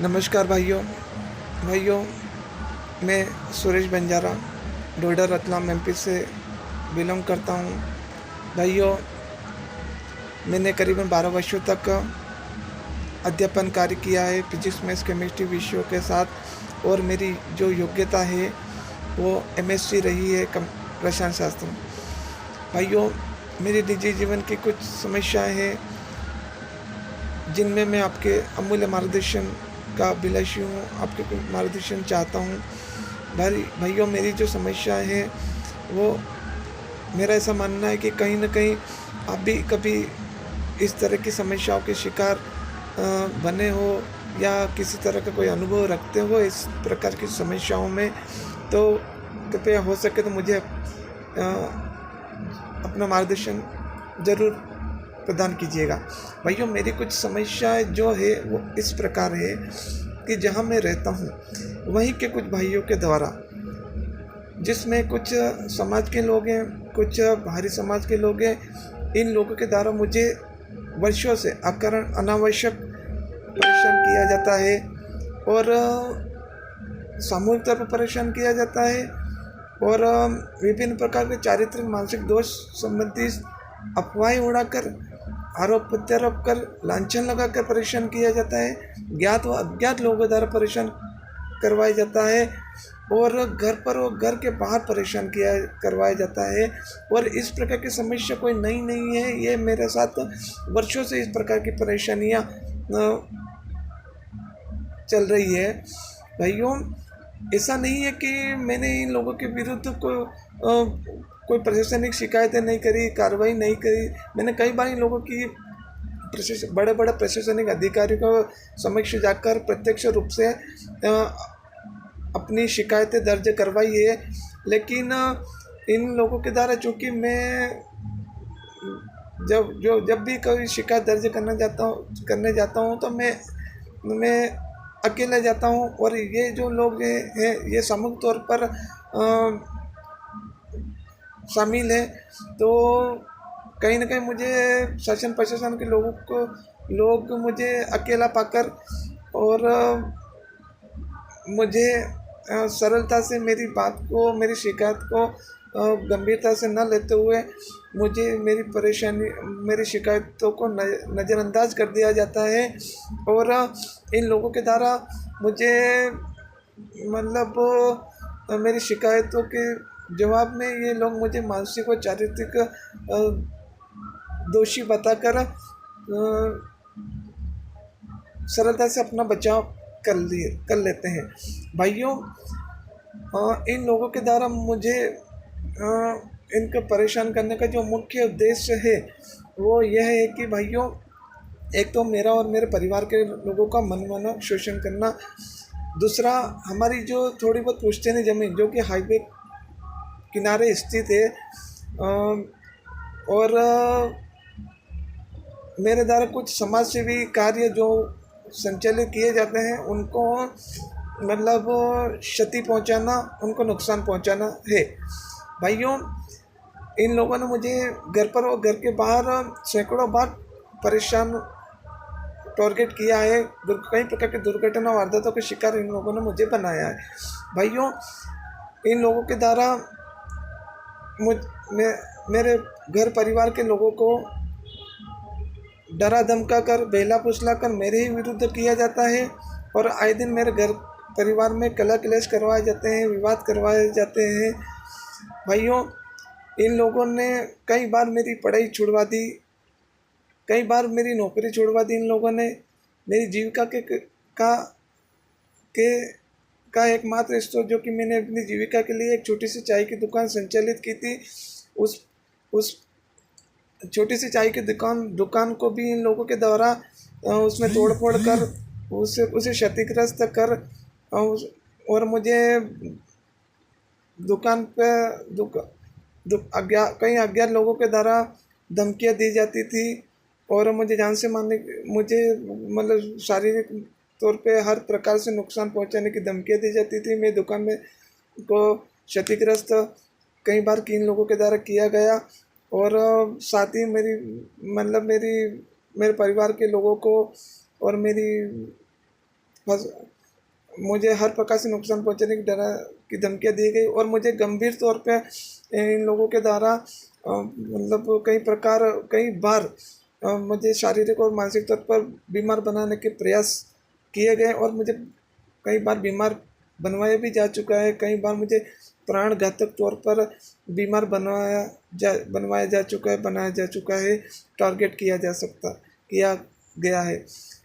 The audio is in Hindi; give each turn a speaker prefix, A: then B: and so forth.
A: नमस्कार भाइयों भाइयों मैं सुरेश बंजारा डोडा रतलाम एमपी से बिलोंग करता हूँ। भाइयों, मैंने करीबन 12 वर्षों तक अध्यापन कार्य किया है फिजिक्स मैथ्स केमिस्ट्री विषयों के साथ, और मेरी जो योग्यता है वो एमएससी रही है रसायन शास्त्र। भाइयों, मेरे निजी जीवन की कुछ समस्याएं हैं जिनमें मैं आपके अमूल्य मार्गदर्शन का अभिलाषी हूँ, आपके कुछ मार्गदर्शन चाहता हूँ। भाइयों, मेरी जो समस्याएं हैं वो, मेरा ऐसा मानना है कि कहीं ना कहीं आप भी कभी इस तरह की समस्याओं के शिकार बने हो या किसी तरह का कोई अनुभव रखते हो इस प्रकार की समस्याओं में, तो कृपया हो सके तो मुझे अपना मार्गदर्शन ज़रूर प्रदान कीजिएगा। भाइयों, मेरी कुछ समस्याएं जो है वो इस प्रकार है कि जहां मैं रहता हूं वहीं के कुछ भाइयों के द्वारा, जिसमें कुछ समाज के लोग हैं, कुछ बाहरी समाज के लोग हैं, इन लोगों के द्वारा मुझे वर्षों से अकारण अनावश्यक परेशान किया जाता है और सामूहिक तौर पर परेशान किया जाता है, और विभिन्न प्रकार के चारित्रिक मानसिक दोष संबंधी अफवाहें उड़ाकर, आरोप प्रत्यारोप कर, लांछन लगाकर परेशान किया जाता है। ज्ञात व अज्ञात लोगों द्वारा परेशान करवाया जाता है और घर पर और घर के बाहर परेशान करवाया जाता है। और इस प्रकार की समस्या कोई नई नहीं है, ये मेरे साथ वर्षों से इस प्रकार की परेशानियां चल रही है। भाइयों, ऐसा नहीं है कि मैंने इन लोगों के विरुद्ध कोई प्रशासनिक शिकायतें नहीं करी, कार्रवाई नहीं करी। मैंने कई बार इन लोगों की बड़े बड़े प्रशासनिक अधिकारियों को समक्ष जाकर प्रत्यक्ष रूप से अपनी शिकायतें दर्ज करवाई है, लेकिन इन लोगों के द्वारा, चूँकि मैं जब भी कोई शिकायत दर्ज करने जाता हूँ तो मैं अकेला जाता हूँ, और ये जो लोग हैं ये सामूहिक तौर पर शामिल है। तो कहीं ना कहीं मुझे शासन प्रशासन के लोग मुझे अकेला पाकर और मुझे सरलता से मेरी शिकायत को गंभीरता से न लेते हुए मुझे मेरी शिकायतों को नज़रअंदाज कर दिया जाता है। और इन लोगों के द्वारा मुझे मेरी शिकायतों के जवाब में ये लोग मुझे मानसिक व चारित्रिक दोषी बताकर सरलता से अपना बचाव कर लेते हैं। भाइयों, इन लोगों के द्वारा मुझे इनको परेशान करने का जो मुख्य उद्देश्य है वो यह है कि भाइयों, एक तो मेरा और मेरे परिवार के लोगों का मनमाना शोषण करना, दूसरा हमारी जो थोड़ी बहुत पुश्तैनी ज़मीन जो कि हाईवे किनारे स्थित है, और मेरे द्वारा कुछ समाज सेवी कार्य जो संचालित किए जाते हैं उनको क्षति पहुंचाना, उनको नुकसान पहुंचाना है। भाइयों, इन लोगों ने मुझे घर पर और घर के बाहर सैकड़ों बार परेशान टारगेट किया है। कई प्रकार की दुर्घटना वारदातों के शिकार इन लोगों ने मुझे बनाया है। भाइयों, इन लोगों के द्वारा मेरे घर परिवार के लोगों को डरा धमका कर, बहला फुसला कर मेरे ही विरुद्ध किया जाता है, और आए दिन मेरे घर परिवार में कलह क्लेश करवाए जाते हैं, विवाद करवाए जाते हैं। भाइयों, इन लोगों ने कई बार मेरी पढ़ाई छुड़वा दी, कई बार मेरी नौकरी छुड़वा दी। इन लोगों ने मेरी जीविका का एकमात्र स्रोत, जो कि मैंने अपनी जीविका के लिए एक छोटी सी चाय की दुकान संचालित की थी, उस छोटी सी चाय की दुकान को भी इन लोगों के द्वारा उसमें तोड़-फोड़ कर उसे क्षतिग्रस्त कर, और मुझे दुकान पे कई अज्ञात लोगों के द्वारा धमकियां दी जाती थी, और मुझे जान से मारने, मुझे शारीरिक तौर पे हर प्रकार से नुकसान पहुंचाने की धमकियां दी जाती थी। मेरी दुकान में को क्षतिग्रस्त कई बार इन लोगों के द्वारा किया गया, और साथ ही मेरे परिवार के लोगों को और मेरी बस मुझे हर प्रकार से नुकसान पहुंचाने की धमकियाँ दी गई और मुझे गंभीर तौर पे इन लोगों के द्वारा मतलब कई बार मुझे शारीरिक और मानसिक तौर पर बीमार बनाने के प्रयास किए गए और मुझे कई बार बीमार बनवाया प्राण घातक तौर पर बीमार बनाया जा चुका है, टारगेट किया गया है।